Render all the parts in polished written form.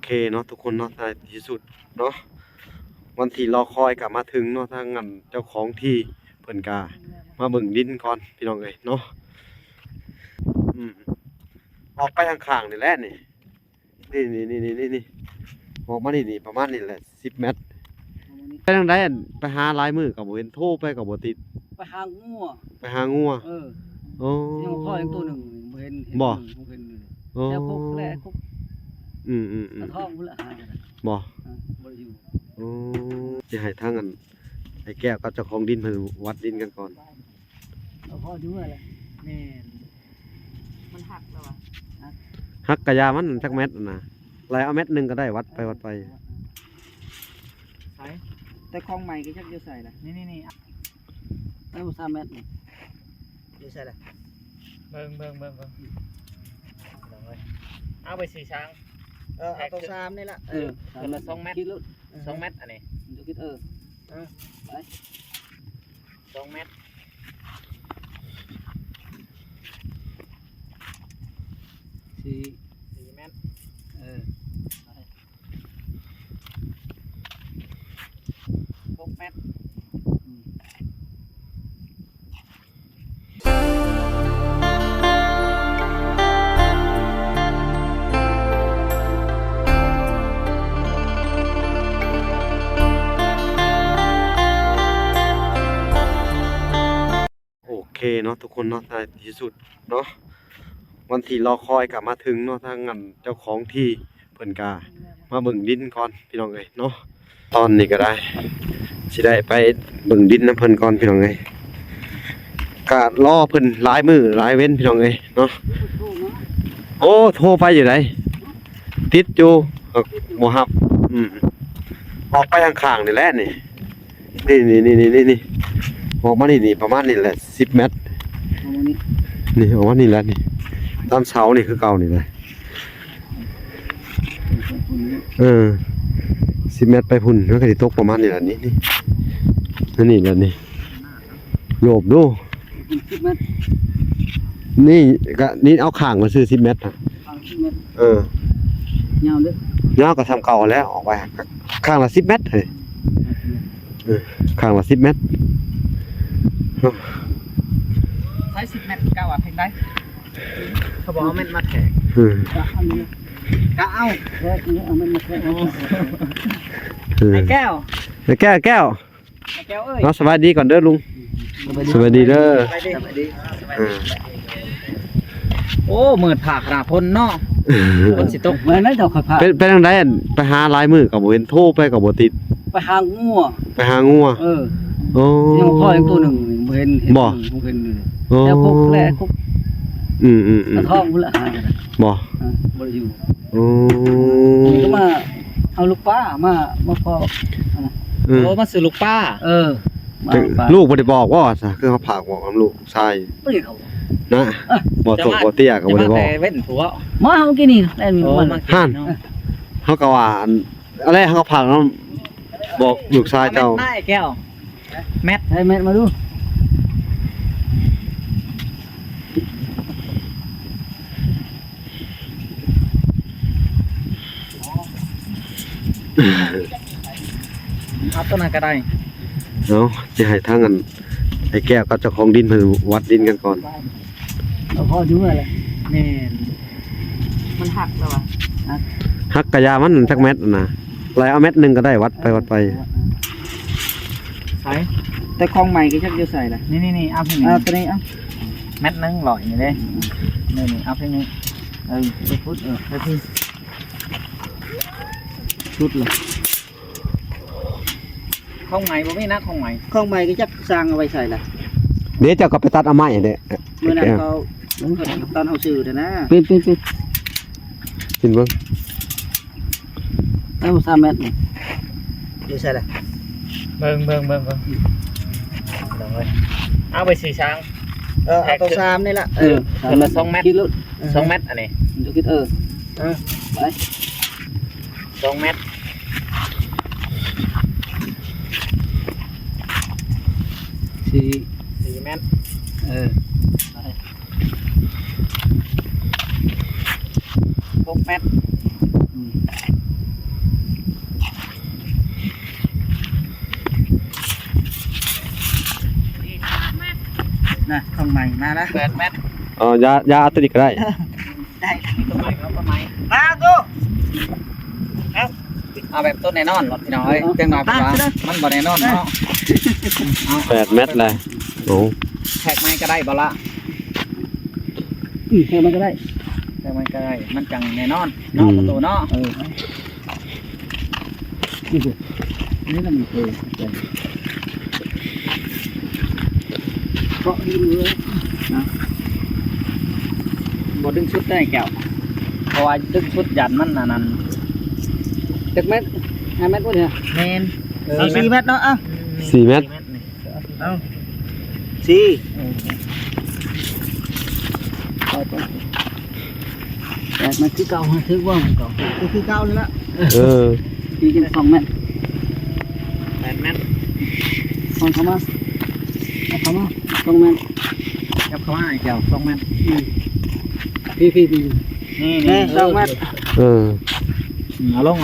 เคเนาะทุกคนเนาะในที่สุดเนาะวันที่รอคอยกลับมาถึงเนาะทางงั้นเจ้าของที่เพิ่นกามาเบิ่งดินก่อนพี่น้องเอ้ยเนาะอืมออกไปข้างๆนี่แหละนี่ออกมานี่ประมาณนี้แหละ10 เมตรไปทางใดอั่นไปหาลายมือก็บ่เห็นโทรไปก็บ่ติดไปหางัวไปหางัวโอ้ยังพ่อยังตัวหนึ่งเห็นบ่แล้วคุกแล้วคุกกระท่อมพุ่นละหาบ่บ่อยู่โอ้สิให้ทางนั้นไอ้แก้วกับเจ้าของดินเพิ่นวัดดินกันก่อนเอาพ่อดูอะไรแม่มันหักแล้วอ่ะหักกะยามันจักเม็ดน่ะไล่เอาเม็ดนึงก็ได้วัดไปใส่แต่คลองใหม่ก็ชักจะใส่ละนี่เอา3 เมตรนี่จะใส่ละเบิ่งเอาไป4 ช้างเอาตัว3นี่ละคนละ2 เมตร2 เมตรอันนี้จะคิดไป2 เมตร4 เมตร6 เมตรโอเคเนาะทุกคนเนาะในที่สุดเนาะวันที่รอคอยกลับมาถึงเนาะทางงั้นเจ้าของที่เพิ่นกามาเบิ่งดินก่อนพี่น้องเอ้ยเนาะตอนนี้ก็ได้สิได้ไปเบิ่งดินน้ำเพิ่นก่อนพี่น้องเอ้ยก็รอเพิ่นหลายมื้อหลายเว้นพี่น้องเอ้ยเนาะโอ้โทรไปอยู่ไหนติดอยู่บ่รับออกไปข้างๆนี่แหละนี่ออกมานี่ประมาณนี้แหละ10 เมตรนี่ออกมานี่แหละนี่ตามเสานี่คือเก่านี่เลย10 เมตรไปพุ่นมันก็สิตกประมาณนี้แหละนี่แหละนี่โยบดูนี่ก็นี่เอาข้างมาซื้อ10 เมตรยาวเด้อยาวก็ทำเก่าแล้วออกไปข้างละ10 เมตรเฮ้ยข้างละ10 เมตรใช้10 เมตรก้าวเพลงได้เขาบอกเอาเม็ดมาแทกกะเอามันมาแทกไอ้แก้วเอ้ยสวัสดีก่อนเด้อลุงสวัสดีเด้อโอ้เหมือนผักนะพ่นเนาะพ่นสิตกเหมือนนั้นดอกผักเป็นทางใดไปหาลายมือก็บ่เห็นโทรไปก็บ่ติดไปหางัวโอ้ยังพ่อยังตัวหนึ่งเห็นแล้วคุกแล้วคุกกระท่อมพุ่นละหาบ่อยู่โอ้ก็มาเอาลูกป้ามาพอมาซื้อลูกป้าลูกบ่ได้บอกว่าซะคือเขาฝากบอกกับลูกชายนะบ่ตกบ่เตี้ยก็บ่ได้บอกเว้นผัวมาเฮากินนี่ได้มีมันหั่นเฮาก็ว่าอะไรเฮาฝากน้ำบอกลูกชายเจ้าได้แก้วแมทให้แมทมาดูเอาต้นนั้นก็ได้เนาะสิให้ทางนั้นไอ้แก้วกับเจ้าของดินเพิ่นวัดดินกันก่อนเอาพ่อดูอะไรแม่นมันหักแล้วอ่ะหักกะยามันจักเม็ดน่ะไล่เอาเม็ดนึงก็ได้วัดไปใส่แต่คลองใหม่ก็ชักจะใส่ละนี่เอาเพลงเอาตัวนี้เอาเม็ดนึงหล่อยนี่เด้นี่เอาเพลงนี้ไปพุทธไปพี่พุทธเลยคลองใหม่บ่มีนะคลองใหม่ก็ชักสร้างเอาไว้ใส่ละเดี๋ยวเจ้าก็ไปตัดเอาไม้เด้เมื่อนั้นเขาตอนเฮาซื้อเด้อนะเป็นเบิ่งเอา3 เมตรนี่อยู่ใส่ละเบิ่งเอาไป4 ช้างเอาตัว3นี่ละคนละ2 เมตร2 เมตรอันนี้จะคิดไป2 เมตร4 เมตร6 เมตร ใหม่มาละ8 เมตร ยาตัวนี้ก็ได้ ได้ต้นไม้เอาต้นไม้มาตู้เอาแบบต้นแน่นอนรถพี่น้องเอ้ยจังหน่อยเพราะว่ามันบ่แน่นอนเนาะ 8 เมตรเลยโอ้ แทกไม้ก็ได้บ่ละแทกมันก็ได้แทกมันก็ได้มันจังแน่นอนเนาะประตูเนาะนี่คือนี่มันคือก็ดึงเลยนะบ่ดึงชุดได้แก้วเพราะว่าดึงชุดยันมันนั่น7 เมตร5 เมตรพุ่นเนี่ยแม่น4 เมตรเนาะ4 เมตรเอา4แต่มันคือเก่าถือว่ามันเก่าคือเก่าเลยละปีกัน2 เมตร8 เมตรเข้ามา2 เมตรจับเข้ามาเจ้า2 เมตรพี่นี่2 เมตรเอาลงเ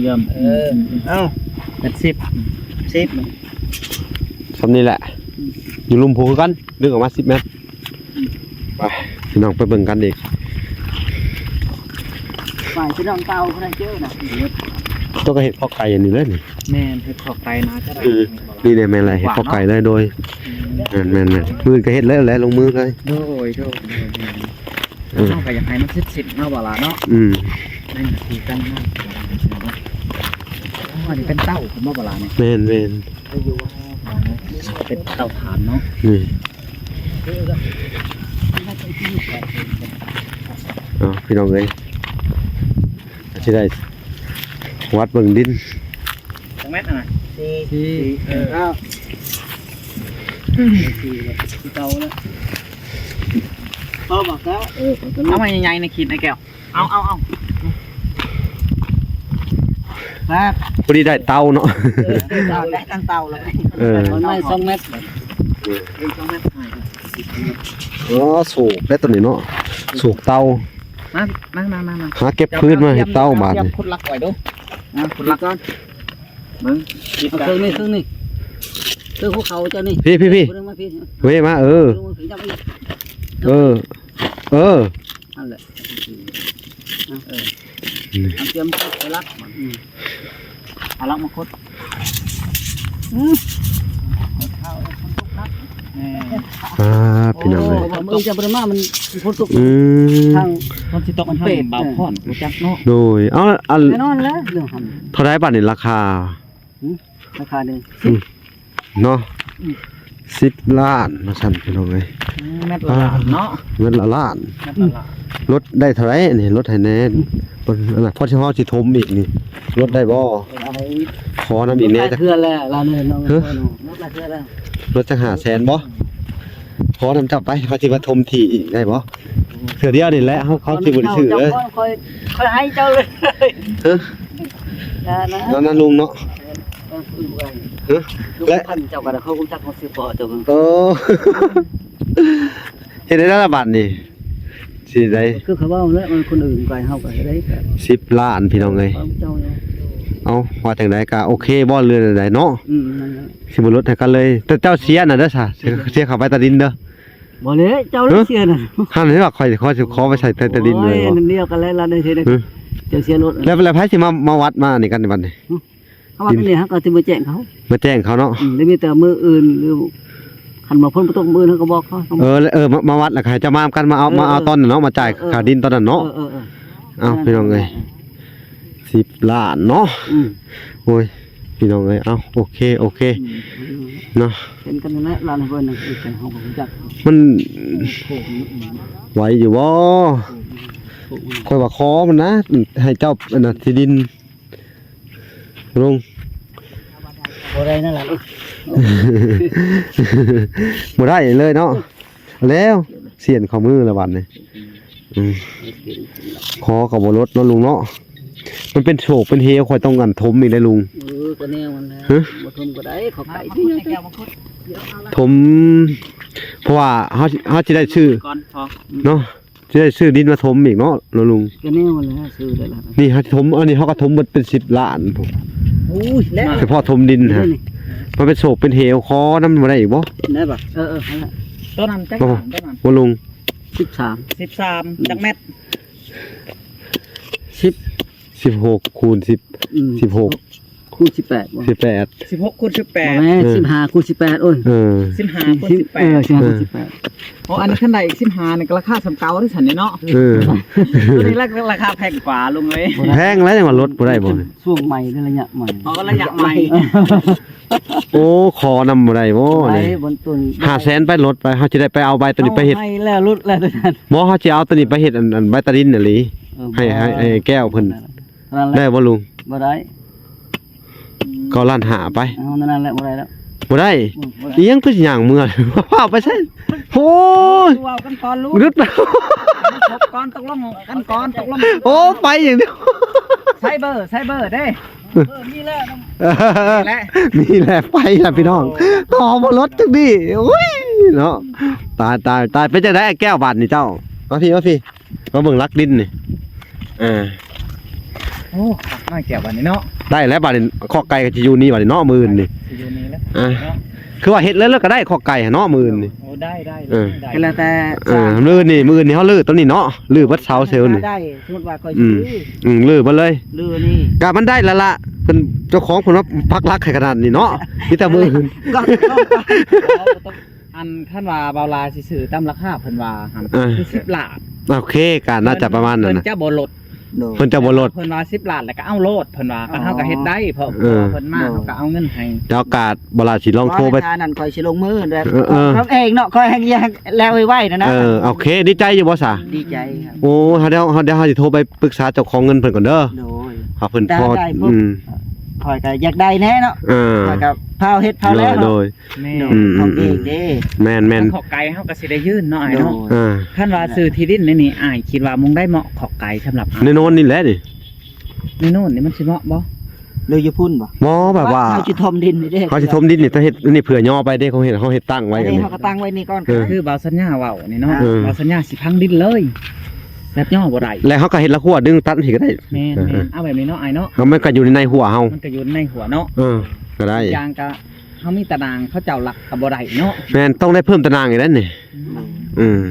ยี่ยมเอาเป็น10สำนี้แหละอยู่ลุมพูกันดึงออกมา10 เมตรไปพี่น้องไปเบิ่งกันอีก ฝ่ายพี่น้องเตาเพิ่นเจอน่ะ ตัวก็เห็ดข้อไก่อันนี้เลยนี่ แม่นเฮ็ดขอบไก่นะจะได้ นี่เลยแม่นอะไรเห็ดข้อไก่เลยโดยแม่นมือก็เห็ดเลยแหละลงมือเลย โดยเฮาก็อยากให้มัน10เนาะบ่ล่ะเนาะนั่นคือกันเนาะอันนี้เป็นเต้าผมบ่ล่ะเนี่ย แม่นเป็นเต้าถ่านเนาะนี่พี่น้องเลยจะได้วัดเบิ่งดิน2 เมตรน่ะ4เอาเตาแล้วพอบอกแล้วเอามาใหญ่ๆในขีดในแก้วเอาครับพอดีได้เตาเนาะเตาได้ตั้งเตาแล้วมันไม่2 เมตร2 เมตรสูกได้ตัวนี้เนาะสูกเตามาหาเก็บพื้นมาเห็ดเตาบาดนี่ขุดลักไว้ดูขุดลักก่อนมึงเครื่องนี่เครื่องภูเขาเจ้านี่พี่เว้ยมานั่นแหละเตรียมไปลักเอาลักมาขุดพี่น้องเลยมือจะบริมามันพ้นตกทางพ้นที่ตกมันเป็ดเบาพ่อนจักเนาะโดยแน่นอนแล้วเรื่องทำเท่าไรบาทนี่ราคาหนึ่งเนาะ10 ล้านมาสั่นพี่น้องเลยเม็ดละล้านเนาะเม็ดละล้านรถได้เท่าไรนี่รถไถแน่พอเฉพาะที่ทมอีกนี่รถได้บ่ขอน้ำอีกแน่จะเพื่อแล้วเราเนี่ยน้องรถละเพื่อแล้วรถจะ500,000บ่ขอน้ำจับไปเขาสิมาทมที่อีกได้บ่เถื่อเดียวนี่แหละเขาสิบ่ได้ซื้อเลยค่อยให้เจ้าเลยนั่นลุงเนาะและพันเจ้าก็เขาคงจักเขาซื้อพอเจ้าเฮ็ดได้ละบาทนี่สิได้คือเขาว่าแล้วมันคนอื่นไปเฮาก็ได้10 ล้านพี่น้องเอ้ยเอาว่าจังได๋ก็โอเคบ่เรือใดเนาะสิบ่ลดให้กันเลยแต่เจ้าเสียน่ะเด้อซะเสียเข้าไปใต้ดินเด้อบ่เลยเจ้าเสียน่ะหั่นให้ว่าข่อยสิขอไปใส่ใต้ดินเลยบ่เดียวกันแล้วล่ะได้สิได้เจ้าเสียรถแล้วไผสิมาวัดมานี่กันในบัดนี้เขาว่านี่ฮะก็สิมาแจ้งเขาเนาะได้มีแต่มืออื่นหรือคันบ่พ้นบ่ตกมือเขาก็บอกเขามาวัดแล้วให้เจ้ามากันมาเอาตอนนั้นเนาะมาจ่ายค่าดินตอนนั้นเนาะเอาพี่น้องเอ้ย10 ล้านเนาะโอ้ยพี่น้องเอ้ยเอาโอเคเนาะเป็นกันนั่นแหละร้านเพิ่นน่ะเป็นเฮาบ่รู้จักมันไหวอยู่บ่ค่อยว่าขอมันนะให้เจ้าอันน่ะที่ดินลุงบ่ได้นั่นล่ะบ่ได้เลยเนาะแล้วเสียนข้อมือละบัดนี่ขอก็บ่ลดเนาะลุงเนาะมันเป็นโฉกเป็นเฮข่อยต้องกันถมอีกได้ลุงก็แนวมันแล้วบ่ถมก็ได้ขอไก่ที่ถมเพราะว่าเฮาสิได้ชื่อเนาะสิได้ชื่อดินมาถมอีกเนาะลุงก็แนวมันแล้วชื่อได้ล่ะนี่เฮาถมอันนี้เฮาก็ถมหมดเป็น10 ล้านพุ่นโอ้ยแล้วเฉพาะถมดินฮะมันเป็นโฉกเป็นเฮคอน้ำบ่ได้อีกบ่ได้บ่นั่นแหละ ต้นนั้นจักต้นนั้น บ่ลุง 13 13จักเม็ด 16คูณ10 16 คูณ18บ่ 18 16คูณ บ่ 18 แม่15คูณ18โอ้ย 15คูณ 15คูณ 18โอ้อันนี้คันใดอีก15นี่ก็ราคาสำเก่าที่ฉันนี่เนาะ เออ ตัวนี้ราคาแพงกว่าลุงเอ้ย แพงแล้วยังว่าลดบ่ได้บ่ ช่วงใหม่ระยะใหม่ เพราะระยะใหม่ โอ้ขอนำบ่ได้บ่ ไป นี่ บนต้น 500,000ไปลดไปเฮาสิได้ไปเอาใบตัวนี้ไปเฮ็ด ให้แล้วรุดแล้วนั่น บ่เฮาสิเอาตัวนี้ไปเฮ็ดอันใบตะดินน่ะหลิให้แก้วเพิ่นได้บ่ลุง บ่ได้ ก็ล้านหาไป เอานั่นแหละบ่ได้แล้ว บ่ได้อีหยังคือสิย่างเมื่อ ว้าวไปใช่โอ้ย ว้าวกันก่อนลูก รึด ครบก่อนตกลงกันก่อนตกลง โอ้ไปอย่างเดียว ใช้เบอร์เด้นี่แหละ นี่แหละไปล่ะพี่น้องต่อบ่รถจังดิโอ้ยเนาะตายเป็นจังได๋แก้วบาดนี่เจ้ามาพี่มาเบิ่งลักดินนี่โอ้น่าเก็บวันนี้เนาะ ได้แล้วบาดนี้คอกไก่ก็สิอยู่นี่บาดนี้เนาะมื้อนี่ อยู่นี่แล้ว คือว่าเฮ็ดแล้วก็ได้คอกไก่เนาะมื้อนี่ โอ้ได้ ก็แล้วแต่ มื้อนี่เฮาลื้อตัวนี้เนาะลื้อเบิดเสาเซลล์นี่ ได้สมมุติว่าก็ซื้อ ลื้อบ่เลย ลือนี่ ก็มันได้แล้วล่ะเพิ่นเจ้าของเพิ่นว่าพักรักให้ขนาดนี้เนาะมีแต่มื้อ ก็ อันท่านว่าเบาลาสิซื้อตามราคาเพิ่นว่าหันคือ10ล้าน โอเคก็น่าจะประมาณนั้น เพิ่น น่ะ จะบ่ลด เพิ่นจะบ่ลด เพิ่นว่า10ล้านแล้วก็เอาโลดเพิ่นว่าก็เฮาก็เฮ็ดได้เพราะเพิ่นมาเฮาก็เอาเงินให้ เดี๋ยวกาดบ่ล่ะสิลองโทรไป ทานั่นคอยสิลงมือแบบ เออ เขาเองเนาะคอยให้แล้วไว้ๆนะ โอเคดีใจอยู่บ่ซะ ดีใจครับ โอ้เดี๋ยวสิโทรไปปรึกษาเจ้าของเงินเพิ่นก่อนเด้อ โดย ครับเพิ่นพอ ได้ปุ๊บ คอยก็อยากได้แน่เนาะคอยก็เผาเฮ็ดเผาแล้ว โดย แม่ ของเองเด้ แม่น ขอไก่เฮาก็สิได้ยื่นเนาะอ้าย โด เนาะ ย ท่านว่าซื้อที่ดินนี่อ้ายคิดว่ามึงได้เหมาะขอไก่สำหรับ ในโน่นนี่แหละนี่ ในโน่นนี่มันสิเหมาะบ่ เลยอยู่พุ่นบ่ บ่แบบว่า เขาสิทมดินนี่เด้ เขาสิทมดินนี่ถ้าเฮ็ดนี่เผื่อย่อไปเด้เขาเฮ็ดตั้งไว้กัน นี่ นี่ เขาก็ตั้งไว้นี่ก่อน คือเบาสัญญาเว้านี่เนาะ เออ เบาสัญญาสิพังดินเลยแบบย่อบ่ได้ แล้วเขาก็เฮ็ดละหัวดึงตัดสิก็ได้ แม่นเอาแบบนี้เนาะอ้ายเนาะ มันก็อยู่ในหัวเฮา มันก็อยู่ในหัวเนาะ ก็ได้ อย่างก็เฮามีตารางเขาเจ้าหลักก็บ่ได้เนาะ แม่นต้องได้เพิ่มตารางอีกแล้วนี่อืม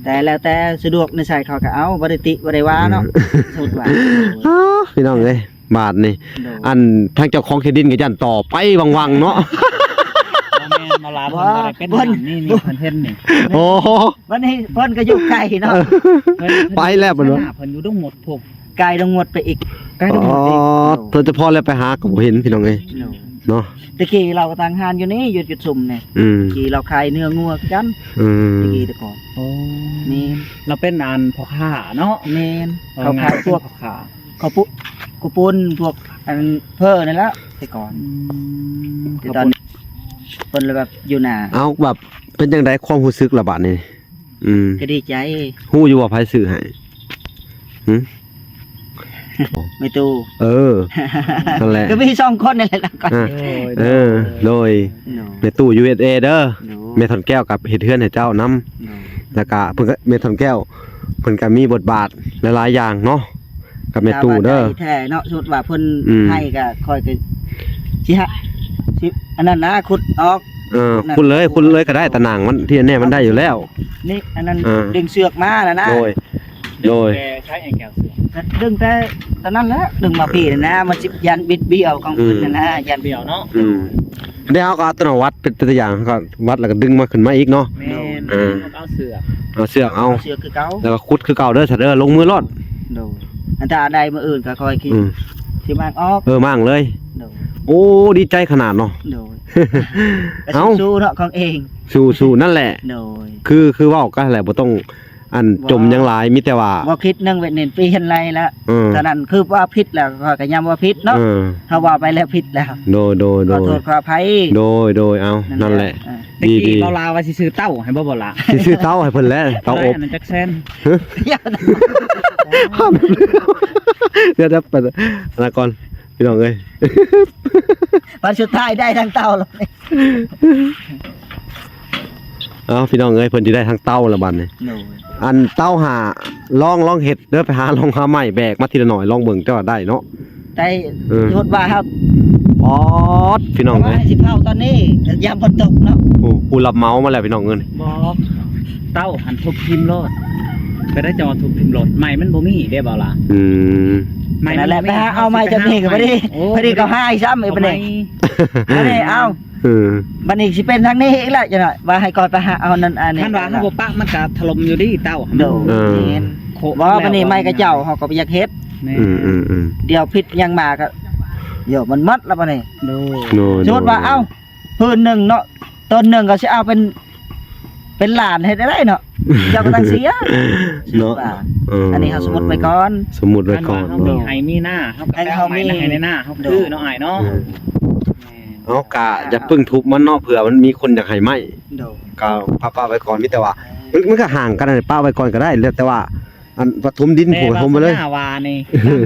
แต่แล้วแต่สะดวกในใส่เขาก็เอาบ่ได้ติบ่ได้ว่าเนาะสุดว่า พี่น้องเอ้ยบาทนี่อันทางเจ้าของที่ดินก็ยันต่อไปวังๆเนาะ บ่แม่นมาลาเพิ่นบ่ได้เป็นหยังนี่คอนเทนต์นี่ โอ้ วันนี้เพิ่นก็อยู่ไกลเนาะ ไปแล้วบ่เนาะ เพิ่นอยู่ต้องหมดผม ไกลต้องงดไปอีก ใกล้ต้องหมดอีก เพิ่นจะพอแล้วไปหาก็บ่เห็นพี่น้องเอ้ยเนาะ ตะกี้เราก็ตั้งหานอยู่นี่หยุดสุ่มเนี่ย อืม กี้เราขายเนื้องัวกัน อืม ตะกี้แต่ก่อน โอ้ นี่ เราเป็นอันพ่อค้าเนาะ แม่นเขาขายพวก พ่อค้า ข้าวปุ้นพวกอันเพ้อนั่นแหละแต่ก่อนแต่ตอนนี้เพิ่นเลยแบบอยู่หน้า เอาแบบเป็นจังได๋ความรู้สึกละบาดนี่อืม ก็ดีใจ ฮู้อยู่ว่าไผซื้อให้ ไม่ตู้ เออนั่นแหละ ก็มี2คนนี่แหละก่อน โดยแม่ตู้ USA เด้อแม่ถอนแก้วกับเฮ็ดเฮือนให้เจ้านํแล้วก็เพิ่นก็แม่ถอนแก้วเพิ่นก็มีบทบาทหลายๆอย่างเนาะกับแม่ตู้เด้อ แท้เนาะสมมุติว่าเพิ่นให้ก็ค่อยก็สิฮะสิอันนั้นนะขุดออก คุณเลยก็ได้ตะหนังมันที่แน่มันได้อยู่แล้ว นี่อันนั้นดึงเสือกมาแล้วนะ โดย แกใช้ไอ้แก้วเสือ ดึงแต่ตอนนั้นแหละดึงมาพี่นะมันสิยันบิดเบี้ยวของเพิ่นนะยัน เบี้ยวเนาะ ได้เฮาก็เอาตัววัดเป็นตัวอย่างก็วัดแล้วก็ดึงมาขึ้นมาอีกเนาะ แม่นเอาเสือ เอาเสือกเอา เสือกคือเก่า แล้วก็ขุดคือเก่าเด้อซะเด้อลงมือรอด โดยอันถ้าใดมื้ออื่นก็คอยคิดสิมากออก มั่งเลย โดย โอ้ดีใจขนาดเนาะ โดย เอ้า สู้เนาะของเอง สู้นั่นแหละ โดย คือเว้าก็แหละบ่ต้องอันจมยังหลายมีแต่ว่า บ่คิดนึงเว้นเน้นปีเห็นไรแล้ว ตอนนั้นคือว่าผิดแล้วก็ย้ำว่าผิดเนาะถ้าว่าไปแล้วผิดแล้ว โดย ขอโทษขออภัย โดยเอานั่นแหละ ตะกี้เบาลาว่าสิซื้อเต้าให้บ่ล่ะ สิซื้อเต้าให้เพิ่นแล้วเต้าอบ อันนั้นจักแซน เดี๋ยวไปนะก่อนพี่น้องเอ้ย วันสุดท้ายได้ทั้งเต่าเลย เอาพี่น้องเอ้ยเพิ่นสิได้ทั้งเต้าละบัดนี่ โดย อันเต้าหาลองเฮ็ดเด้อไปหาลองหาไม้แบกมาทีละหน่อยลองเบิ่งแต่ว่าได้เนาะ แต่สมมุติว่าครับ ป๊อดพี่น้อง เอา เอ้ย ไว้สิเผาตอนนี้ยามฝนตกเนาะ โอ้กูรับเมาส์มาแล้วพี่น้องเอ้ย บอกเต้าหันทุบทิมโลดไปได้จอทุบทิมโลดใหม่มันบ่มีได้บ่ล่ะ อืม นั่นแหละไปหาเอาไม้จำนี่ก็บ่ได้พอดีก็หาอีกซ้ำอีกบัดนี้บัดนี้เอา บัดนี้สิเป็นทางนี้อีกแล้วจังหน่อยว่าให้ก่อนไปหาเอานั่นอันนี้ ท่านว่าเฮาบ่ปะมันก็ถล่มอยู่ดิเต้า โดนเห็นว่าบัดนี้ไม้กระเจ้าเฮาก็บ่อยากเฮ็ด แม่ เดี๋ยวพิษยังมาก็เดี๋ยวมันมัดแล้วบัดนี้ โด โน สมมุติว่าเอ้าพื้นหนึงเนาะต้นหนึงก็สิเอาเป็นหลานให้ได้เนาะเจ้าก็ต้องเสีย เนาะ อันนี้เฮาสมมุติไว้ก่อน สมมุติไว้ก่อน เฮามีให้มีหน้าเฮาก็เอาไม้ให้ในหน้าเฮาคือเนาะอ้ายเนาะ เอากะอย่าเพิ่งทุบมันเนาะเผื่อมันมีคนอยากให้ไหม โดน ก็ป้าไว้ก่อนมีแต่ว่ามันก็ห่างกันนะป้าไว้ก่อนก็ได้แล้วแต่ว่าอันปฐมดินผูกปฐมไปเลย หน้าวานี่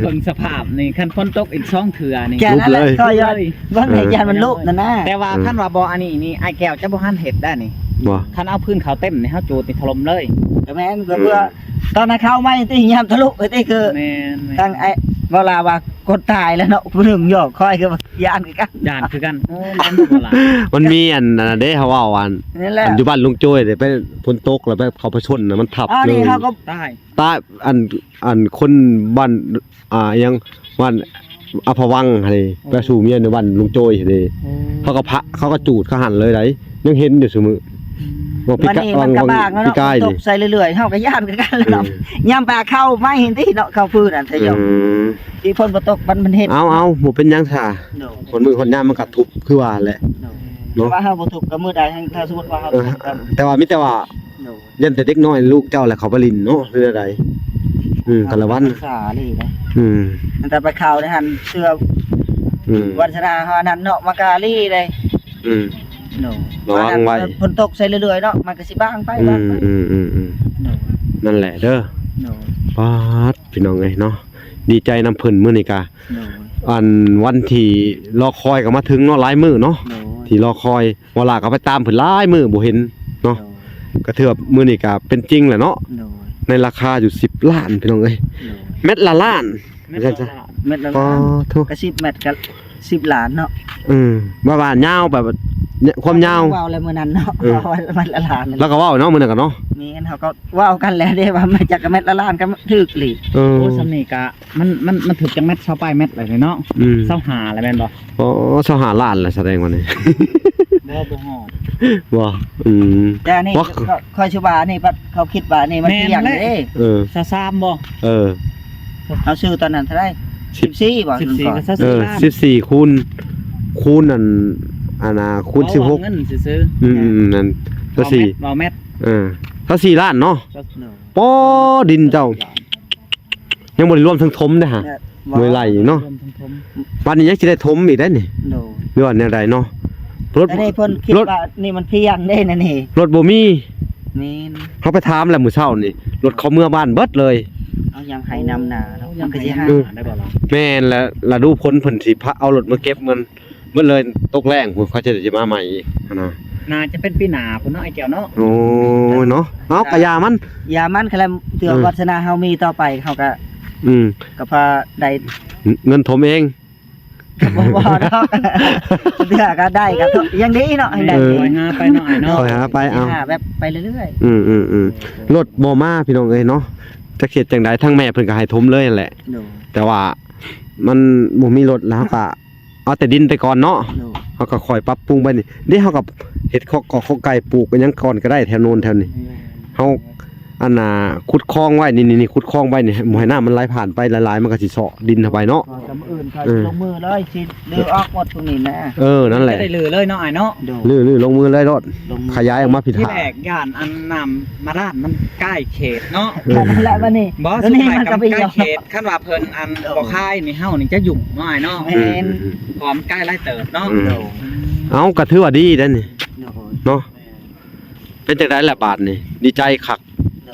เบิ่งสภาพนี่คันฝนตกอีก2เทื่อนี่ แค่นั้นแหละ ลุกเลย ก็ยอดว่าไงยานมันลุกนั่นนะ แต่ว่าคันว่าบ่อันนี้นี่ไอ้แก้วจะบ่ทันเฮ็ดได้นี่ บ่ คันเอาพื้นเขาเต็มนี่เฮาจูดนี่ถล่มเลย ก็แม่นเพื่อตอนนั้นเข้าไม่ที่ยามทะลุไปที่คือ แม่น ทางไอ้เวลาว่ากดตายแล้วเนาะผู้หนึ่งยอกคอยคือว่ายานคือกัน ย่านคือกันโอ้แม่นบ่ล่ะ มันมีอันนั้นนะเด้เขาว่าอัน นี่แหละ อันอยู่บ้านลุงโจ้ยเด้ไปฝนตกแล้วไปเขาไปชนน่ะมันทับ อ๋อ เล นี่ ย เขาก็ ได้ ตาอันคนบ้านยังบ้านอภวังค์อะไรไปสู่เมียในบ้านลุงโจ้ยเด้เขาก็พระเขาก็จูดเขาหันเลยไดยังเห็นอยู่เสมอว่าพี่ มัน กะ นี่ วั มัน ง กระ วัง บากเนาะ พี่กาย ต นี่ กใส่เรื่อยๆเฮาก็ย่านคือกันแล้วเนาะยามปลาเข้าไม่เห็นที่เนาะเข้าพื้นนั่นทะยกที่พ่นบ่ตกมันเฮ็ด เอาบ่เป็นหยังซ่า โดน คนมือคนยามมันก็ทุบคือว่าแหละ โดนว่าเฮาบ่ถูกกับมือใดถ้าสมมุติว่าเฮา เอ ถู อก กับ แต่ว่ามิแต่ว่า โดน ยันแต่เด็กน้อยลูกเจ้าแหละเขาไปลินเนาะหรืออะไรกันละวัน สานี่นะ อืม แต่ไปเข้าได้หันเสื้อ อืม วันชนะเฮานั่นเนาะมากาลีเลย อืม โน ระวังไว้ ฝนตกใส่เรื่อยๆเนาะมันก็สิบ้างไป อื บ้าง ม ไป อืมอืมอืม โน นั่นแหละเด้อ โน ปาดพี่น้องเอ้ยเนาะดีใจนำเพิ่นมื้อนี้กะ โน อันวันที่รอคอยก็มาถึงเนาะหลายมื้อเนาะ โน ที่รอคอยเวลาก็ไปตามเพิ่นหลายมื้อบ่เห็นเนาะก็ถือว่ามื้อนี้ก็เป็นจริงแหละเนาะ โน ในราคาอยู่10ล้านพี่น้องเอ้ย โน เม็ดละล้าน แม่ เข้าใจ เม็ดละ ปา ล้าน โท ก็10เม็ดก็10ล้านเนาะ ว่ายาวแบบความยาว ว้าวแล้วมื้อนั้นเนาะว่าเม็ดละล้าน แล้วก็เว้าเนาะมื้อนั้นก็เนาะ มีอันเฮาก็ว้าวกันแล้วเด้ว่ามาจากเม็ดละล้านก็ถึกหลี เออ โอ้สำนี่กะมันถึกจังแมตชาวป้ายแมตเลยเนาะ อืม เศร้าหาอะไรแม่นบ่ อ๋อสหาล้านแหละแสดงว่านี่ บ่ฮอด ว่าอืม แต่นี่ ว่า ก็คอยสิว่านี่ปัดเขาคิดว่านี่มันเที่ยงเด้ เออ ซะซ้ำบ่ เออ เอาซื้อตอนนั้นเท่าไหร่14บ่ 14ก็ซะ เอ ซื้อ อ ล้าน 14คูณอันน่ะคูณ เอา 16 เงินซื้อ นั่น ๆ ก็สี่ เอาแมต เออก็4ล้านเนาะ โน ปอดินเจ้า ยังบ่ได้รวมทั้งถมเด้อฮะมวยไหลเนาะ รวมทั้งทม วันนี้ยังสิได้ถมอีกได้อนี่ โน หรือว่าแนวใดเนาะรถ แต่นี่เพิ่นคิดว่านี่มันเที่ยงได้นั่นนี่ รถบ่มี นี่ เขาไปถามแล้วมื้อเช้านี่รถเขาเมื่อบ้านเบิดเลย เอายังให้นำหน้าเนาะมันก็สิหา ได้บ่ล่ะ แม่นแล้วดูผลเพิ่นสิพาเอารถมาเก็บมันเลยตกแรงพุ่นเขาจะมาใหม่อีกนะ น่าจะเป็นปีหน้าพุ่นเนาะไอ้แก้วเนาะ โอ้ยเนาะเอากะยามัน ยามันคือเตือวัฒนาเฮามีต่อไปเขาก็ อืม ก็พาได้ เงินผมเอง บ่เนาะเตือก็ได้ก็ยังดีเนาะให้ได้ เออ คอยหาไปเนาะไอ้เนาะ คอยหาไปเอา แบบไปเรื่อย รถบ่มาพี่น้องเอ้ยเนาะจักเฮ็ดจังไดทั้งแม่เพิ่นก็ให้ถมเลยนั่นแหละ ๆโน แต่ว่ามันบ่มีรถแล้วก็เอาแต่ดินไปก่อนเนาะ โน เฮาก็ค่อยปรับปรุงไปนี่เดี๋ยวเฮาก็เฮ็ดข้อไก่ปลูกกันหยังก่อนก็ได้แถวโน้นแถวนี้เฮาอันน่ะขุดคลองไว้นี่ขุดคลองไว้นี่บ่ให้น้ำมันไหลผ่านไปหลายๆมันก็สิเซาะดินเข้าไปเนาะ ก็จำอื่นก็ลงมือเลยสิดื้อออกหมดพวกนี้นะ นั่นแหละ จะได้เลยเนาะไอ้เนาะ โด ลื้อลงมือเลยรถ ลงมือ ขยายออกมาผิด ที่ ทาง แรกย่านอันนำมาด้านมันใกล้เขตเนาะ นั่นแหละวันนี้ บ่ แล้ว สุด นี่ ท้าย มัน กั ก็ บ ไป ใกล้ ยอม เขตคันว่าเพิ่นอันบ่คายนี่เฮานี่จะยุ่งเนาะไอ้เนาะ แม่น พร้อมใกล้ไล่เติบเนาะ โด เอาก็ถือว่าดีนั่นนี่ โด เนาะเป็นจังได๋ล่ะบาทนี่ดีใจคัก โด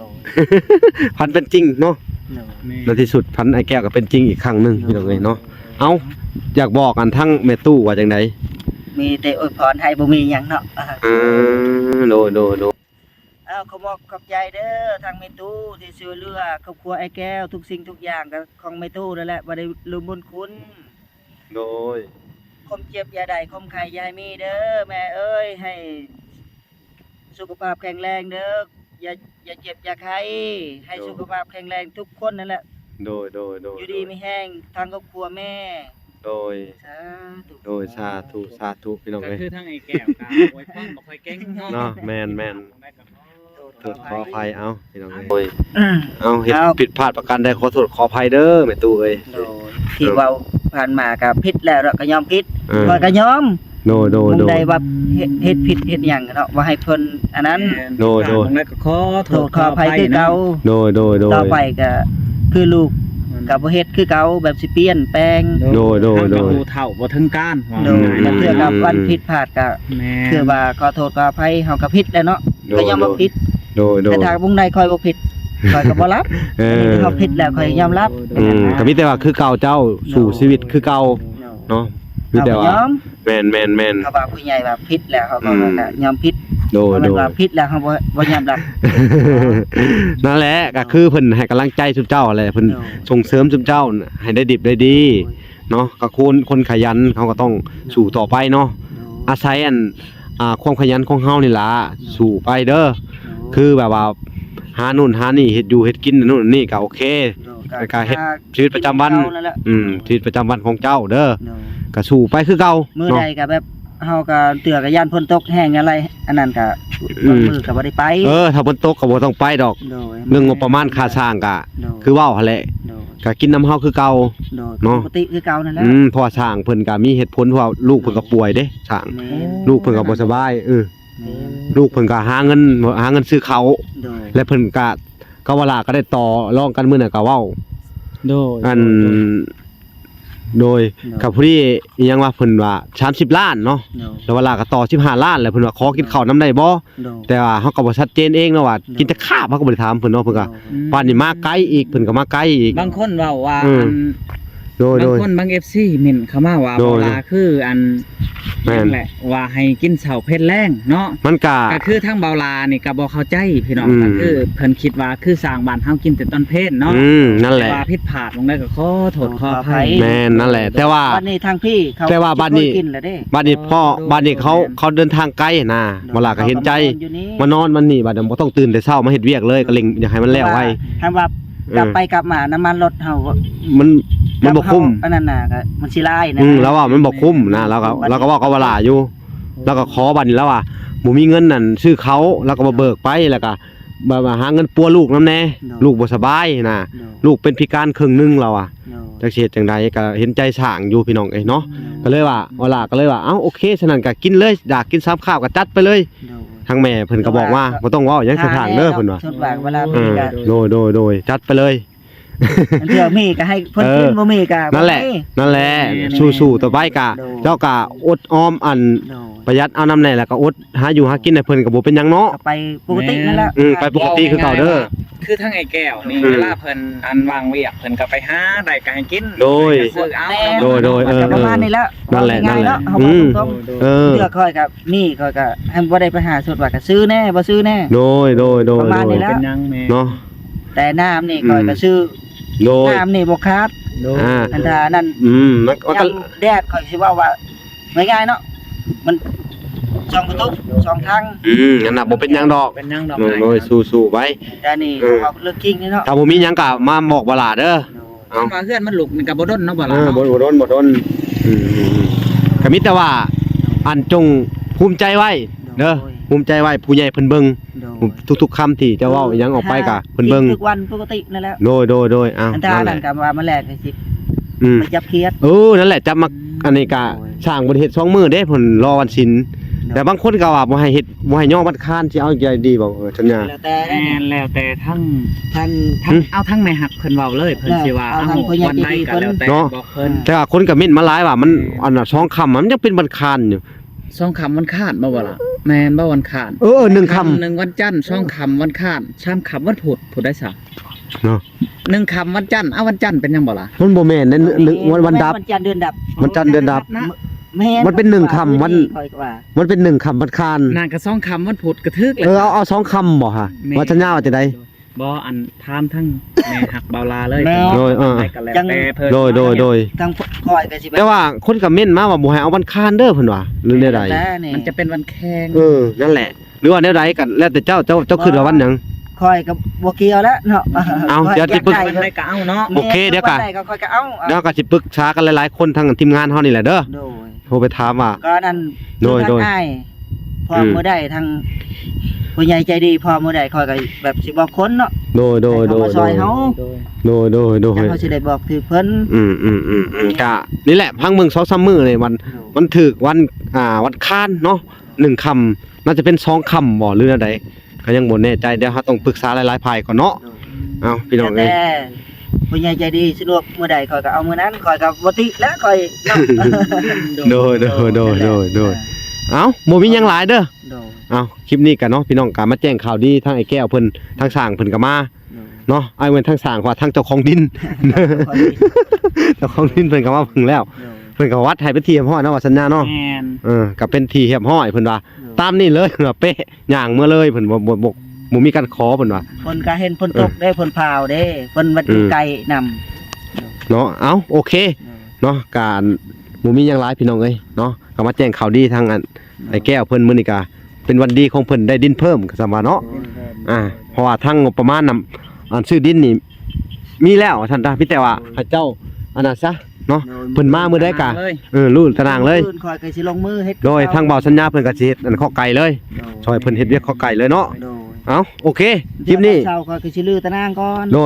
พันเป็นจริงเนาะ โด ในที่สุดพันไอ้แก้วก็เป็นจริงอีกครั้งหนึงพี่น้องเอ้ยเนาะเอาอยากบอกกันทั้งแม่ตู้ว่าจังได มีแต่อวยพรให้บ่มีหยังเนาะ โด อ้าวขอบขอบใจเด้อทางแม่ตู้ที่ช่วยเหลือครอบครัวไอ้แก้วทุกสิ่งทุกอย่างก็ของแม่ตู้นั่นแหละบ่ได้ลืมบุญคุณ โดย ข คมเจ็บอย่าได้คมไข้อย่าให้มีเด้อแม่เอ้ยให้สุขภาพแข็งแรงเด้ออย่าเจ็บอย่าไข้ให้สุขภาพแข็งแรงทุกคนนั่นแหละ โดย อยู่ดีไม่แห้งทางครอบครัวแม่ โดย สาธุ โดยสาธุพี่น้อง ก็ เอ้ย คือทั้งไอ้แก้วกับโอ้ยป้อนบ่ค่อยเก่ง เนาะแม่น โทษ ขออภัยเอาพี่น้องเอ้ย โดย เอาเฮ็ดผิดพลาดประการใดขอโทษขออภัยเด้อแม่ตู้เอ้ย ที่เว้าผ่านมาก็ผิดแล้วเราก็ยอมผิด เออ ข้อยก็ยอม โด มึงได้ว่าเฮ็ดผิดเฮ็ดหยังเนาะว่าให้เพิ่นอันนั้น โดย แล้วก็ขอโท โท ษ ษขออภัยคือเก่า โดย ต่อไปก็คือลูกก็บ่เฮ็ดคือเก่าแบบสิเปลี่ยนแปลง โดย ผู้เฒ่าบ่ถึงการว่า โดยแล้วเทื่อกับวันผิดพลาดก็ แม่ คือว่าขอโทษขออภัยเฮาก็ผิดแล้วเนาะก็ยอมรับผิด โดย แต่ถ้าบุงใดคอยบ่ผิดคอยก็บ่รับ เอ อันนี้ อ เขาผิดแล้วคอยยอมรับ ก็มีแต่ว่าคือเก่าเจ้าสู่ชีวิตคือเก่าเนาะมี เขา แต่ ก็ ว่าย อม แม่น เขาว่าผู้ใหญ่ว่าผิดแล้วเขาก็ยอมผิด โดย มันว่าผิดแล้วเขาบ่ยอมรับ นั่นแหละก็คือเพิ่นให้กำลังใจซุมเจ้าแหละเพิ่นส่งเสริมซุมเจ้าให้ได้ดิบได้ดีเนาะก็คนขยันเขาก็ต้องสู่ต่อไปเนาะอาศัยความขยันของเฮานี่ล่ะสู่ไปเด้อคือแบบว่าหานู่นหานี่เฮ็ดอยู่เฮ็ดกินนู่นนี่ก็โอเคแล้วก็เฮ็ดชีวิตประจำวันชีวิตประจำวันของเจ้าเด้อก็สู่ไปคือเก่า มื้อ เนาะ ใดก็แบบเฮาก็เตือก็ย่านฝนตกแห้งอะไรอันนั้นก็บางมื้อก็บ่ได้ไป ถ้าฝนตกก็บ่ต้องไปดอก โดย เรื่องงบประมาณค่าสร้างก็ โดย คือเว้าหั่นแหละ โดย ก็กินน้ำเฮาคือเก่า โดย เนาะ ปกติคือเก่านั่นแหละ เพราะว่าสร้างเพิ่นก็มีเหตุผลเพราะว่าลูกเพิ่นก็ป่วยเด้สร้าง แม่น ลูกเพิ่นก็บ่สบายแม่น ลูกเพิ่นก็หาเงินซื้อเขาว โดย และเพิ่นก็เวลาก็ได้ต่อรองกันมื้อนั้นก็เว้า โดย อันโดยกับผู้ที่อิหยังว่าเพิ่นว่า30ล้านเนาะ โดย แล้วเวลาก็ต่อ15ล้านแล้วเพิ่นว่าขอกินข้าวนํได้บ่ โดย แต่ว่าเฮาก็บ่ชัดเจนเองเนาะว่ากินแต่ข้าวเฮาก็บ่ได้ถามเพิ่นเนาะเพิ่นก็ป่านนี้มาไกลอีกเพิ่นก็มาไกลอีก บางคนเว้าว่า อืม อัน โดย บางคนบาง FC เม่นเข้ามาว่า โด เวย ลาคืออัน แม่น นั่นแหละว่าให้กินเสาเพชรแรงเนาะ มันก็ ก็คือทั้งเบาลานี่ก็บ่เข้าใจพี่น้อง อืม ก็คือเพิ่นคิดว่าคือสร้างบ้านเฮากินแต่ต้นเพชรเนาะ นั่นแหละ ต่ว่าผิดพลาดลงได้ก็ขอโทษขออภัย แม่นนั่นแหละ แต่ว่า บ้านนี้ทางพี่เขา แต่ว่าบ้านนี้ กินแล้วเด้ บ้านนี้พ่อบ้านนี้เขาเดินทางไกลนะเวลาก็เห็นใจ อยู่นี่ มานอนมันนี่บัดนี้บ่ต้องตื่นแต่เช้ามาเฮ็ดเวียกเลยก็เล็งอยากให้มันแล้วไว้ ถ้าว่ากลับไปกลับมาน้ำมันรถเฮา มันบ่คุ้ม อันนั้นน่ะก็มันสิลายนะ แล้วว่ามันบ่คุ้มนะแล้วก็ว่าเวลาอยู่ แล้วก็ขอบัดนี้แล้วว่าบ่มีเงินนั่นซื้อเขาแล้วก็มาเบิกไปแล้วก็มาหาเงินปัวลูกนำแน่ลูกบ่สบายนะลูกเป็นพิการครึ่งหนึงแล้วอ่ะจักสิเฮ็ดจังไดก็เห็นใจสร้างอยู่พี่น้องเอ้ยเนาะก็เลยว่าเวลาก็เลยว่าเอ้าโอเคฉะนั้นก็กินเลยอยากกินซ้ำข้าวก็จัดไปเลยทางแม่เพิ่นก็บอกว่าบ่ต้องเว้าหยังทางเด้อเพิ่นว่า ชดว่าเวลามีก็ โดยจัดไปเลย อันเทื่อมีก็ให้เพิ่นกินบ่มีก็ นั่นแหละสู้ๆต่อไปกะเจ้ากะอดออมอัน โดย ประหยัดเอาน้ำแน่แล้วก็อดหาอยู่หากินให้เพิ่นก็บ่เป็นหยังเนาะ ก็ไปปกตินั่นแหละ ไปปกติคือเก่าเด้อ คือทั้งไอ้แก้วนี่ อืม เวลาเพิ่นอันวางเวียกเพิ่นก็ไปหาได้ก็ให้กิน โดย ก็ซื้อเอา โดย ก็ประมาณนี้แล้ว นั่นแหละ ง่ายๆเนาะ นั่ เฮาน แหละ บอกตรง เออ ๆเทื่อค่อยก็มีค่อยก็ให้บ่ได้ไปหาสุดว่าก็ซื้อแน่บ่ซื้อแน่ โดย ประมาณนี้แหละ เป็นหยังแม่ เนาะ แต่น้ำนี่ค่อยก็ซื้อ โดย น้ำนี่บ่ขาด โดย อ่า อันถ้านั่น มันก็ ยังแดดค่อยสิว่าง่ายๆเนาะมันสองประตูสองทาง อันน่ะบ่เป็นหยังดอก เป็นหยังดอก โดยสู้ๆไว้ แต่นี่ เออ เอาเรื่องจริงนี่เนาะ ถ้าบ่มีหยังก็มาบอกบ่ล่ะเด้อ เอ้ามาเฮือนมันลุกนี่ก็บ่ดนเนาะบ่ล่ะ บ่ เนาะ บ่โดนก็มีแต่ว่าอันจงภูมิใจไว้เด้อภูมิใจไว้ผู้ใหญ่เพิ่นเบิ่ง ทุกๆคำที่จะเว้าอิหยังออกไปก็เพิ่นเบิ่ง ทุกวันปกตินั่นแหละ โดยอ้าว อันถ้า นั่นแห นั่ ละ นก็ว่ามาแลกให้สิ อืม มาจับเครียด นั่นแหละจะมาอันนี้ก็สร้างบ่ได้เฮ็ด2มื้อเด้เพิ่นรอวันศีลแต่บางคนก็ว่าบ่ให้เฮ็ดบ่ให้ย่อวันค้านสิเอาใจดีบ่สัญญา แล้วแต่ แม่นแล้วแต่ทั้ง ท่าน เอาทั้งแม่หักเพิ่นเว้าเลยเพิ่นสิว่า เอาทั้งผู้ใหญ่ วันใดก็แล้วแต่ เนาะ บอกเพิ่น แต่ว่าคนก็เม้นมาหลายว่ามันอันน่ะ2ค่ำมันยังเป็นวันค้านอยู่ สองคำวันคาดบ่ล่ะแม่นบ่วันคาด 1ค่ำ หนึ่งวันจันทร์สองคำวันคาดสามคำวันพุธพุธได้ซะ เนาะ หนึ่งคำวันจันทร์วันจันทร์เป็นยังบ่ล่ะ มันบ่แม่นวันดับ วันจันทร์เดือนดับ วันจันทร์เดือนดับ นะ แม่ มันเป็น1ค่ำวัน ค่อยว่า มันเป็น1ค่ำวันค้าน นางก็สองคำวันพุธกระทึกเลย เอา2ค่ำบ่ฮะว่าสัญญาว่าจะได้ บ่อันถามทั้งแม่หักเบาลาเลย โดยได้กันแล้วแต่เพิ่น โดย ทางคอยก็สิ แต่ว่าคนก็เม่นมาว่าบ่ให้เอาวันค้านเด้อเพิ่นว่าหรือแนวใด มันจะเป็นวันแข่ง นั่นแหละหรือว่าแนวใดกันแล้วแต่เจ้าคิดว่าวันหยัง คอยก็บ่เกี่ยวแล้วเนาะ เอาเดี๋ยวสิปรึก มันได้ก็เอาเนาะ โอเคเดี๋ยวก่อน วันใก็คอยก็เอา แล้วก็สิปรึกษากันหลายๆคนทางทีมงานเฮานี่แหละเด้อ โดย โทรไปถามว่า ก็นั่น โดย ทางอ้ายพอมื้อใดทางผู้ใหญ่ใจดีพอมื้อใดคอยก็แบบสิบอกคนเนาะ โดย ให้เขามาซอยเฮา โดย จังเขาสิได้บอกถือเพิ่น กะนี่แหละพังเมือง2-3มื้อเลยวันถึกวันค้านเนาะ1ค่ำน่าจะเป็น2ค่ำบ่หรือแนวใดก็ยังบ่แน่ใจเดี๋ยวเฮาต้องปรึกษาหลายๆฝ่ายก่อนเนาะเอาพี่น้องเอ้ย แต่ผู้ใหญ่ใจดีสะดวกมื้อใดคอยก็เอามื้อนั้นคอยก็บ่ติแล้วคอยเนาะ โดยเอาบ่มีหยังหลายเด้อ โดย เอาคลิปนี้กันเนาะพี่น้องก็มาแจ้งข่าวดีทางไอ้แก้วเพิ่นทางสร้างเพิ่นก็มาเนาะไอ้เว้นทางสร้างว่าทางเจ้าของดิน เจ้าของดินเพิ่นก็มาเพิ่งแล้ว เพิ่นก็วัดให้เป็นที่เรียบร้อยเนาะว่าสัญญาเนาะ แม่น ก็เป็นที่เรียบร้อยเพิ่นว่าตามนี่เลยเพิ่นว่าเป๊ะย่างเมื่อเลยเพิ่นบ่มีการขอเพิ่นว่า เพิ่นก็เห็นเพิ่นตกได้เพิ่นพาวเด้เพิ่นวัดอยู่ไกลนำ เนาะเอาโอเคเนาะการบ่มีหยังหลายพี่น้องเอ้ยเนาะก็มาแจ้งข่าวดีทางอันไอ้แก้วเพิ่นมื้อนี้ก็เป็นวันดีของเพิ่นได้ดินเพิ่มก็สำว่าเนาะเพราะว่าทางงบประมาณนำอันซื้อดินนี่มีแล้วท่านตาพี่แต่ว่าพระเจ้าอันนั้นซะเนาะเพิ่นมามื้อใดกะรู้ตารางเลย คอยก็สิลงมือเฮ็ด โดยทางเบาสัญญาเพิ่นก็สิเฮ็ดอันข้อไก่เลยช่วยเพิ่นเฮ็ดเวียกข้อไก่เลยเนาะ โดย เอาโอเคคลิปนี้ เช้าคอยก็สิลือตะนางก่อน โด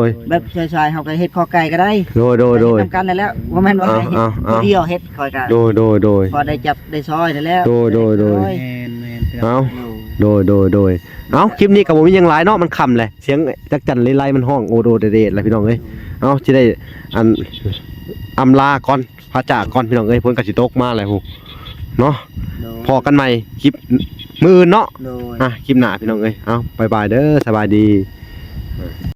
ย แบบชายๆเฮาก็เฮ็ดข้อไก่ก็ได้ โดย ทำกันได้แล้วว่าแม่นว่าให้เฮ็ด เอา เดียวเฮ็ดคอยก็ โดย พอได้จับได้ซอยได้แล้ว โดย แม่น เอา เอาคลิปนี้ก็บ่มีหยังหลายเนาะมันค่ำแหละเสียงจักจั่นไล่ๆมันห้องโอโดเดๆแล้วพี่น้องเอ้ยเอาสิได้อันอำลาก่อนพระจากก่อนพี่น้องเอ้ยเพิ่นก็สิตกมาแล้วฮู้เนาะพอกันใหม่คลิปมื้ออื่นเนาะ โดย คลิปหน้าพี่น้องเอ้ยเอาบ๊ายบายเด้อสบายดี